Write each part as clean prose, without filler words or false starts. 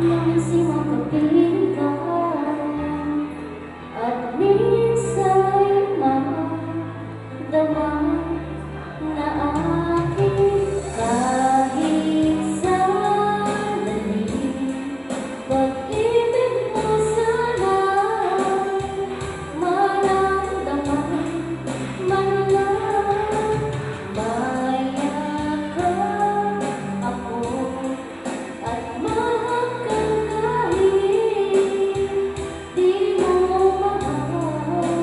nang simang kapiling ka at minsa'y madama na aking kahit sandali. Pag-ibig mo sana'y maramdaman man lang, mayakap ako at mahakal kahit di mo mahal.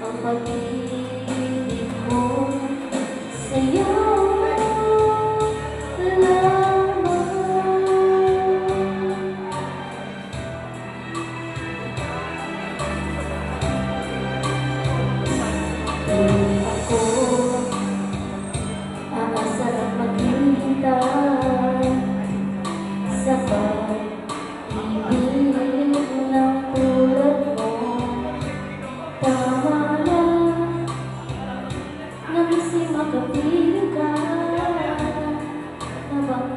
Ang pag-ibig ko sa'yo lamang. Ako aasar at maghintay sa pag-ibig ng tulad mo. Tama na nang simakapiling ka na bang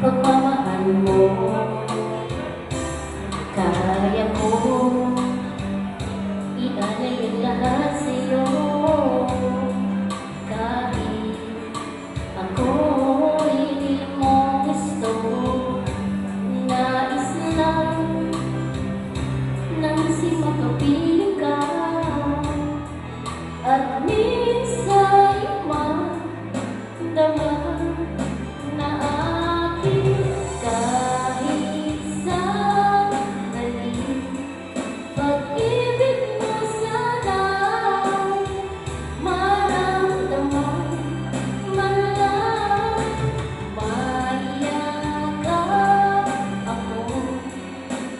pagmamahal mo kaya ko ialay ang lahat sa'yo. Kahit ako'y di mo gusto, nais lang nang simakapiling ka at minsa'y madama na aking kahit sandali. Pag-ibig mo sana'y maramdaman man lang, mayakap ako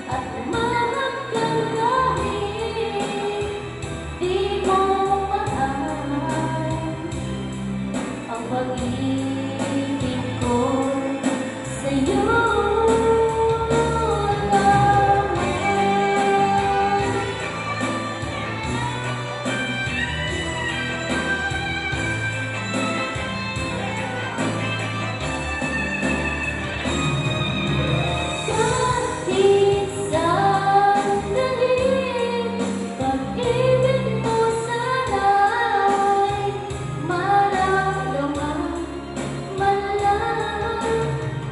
at mahakal kahit di mo mahal. Ang pag-ibig ko sa'yo lamang. Kahit sandali, pag-ibig mo sana'y maramdaman man lang,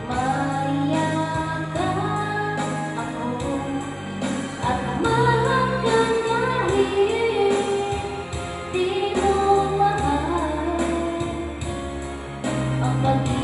mayakap ako at mahakal kahit di mo mahal. Ang pag-ibig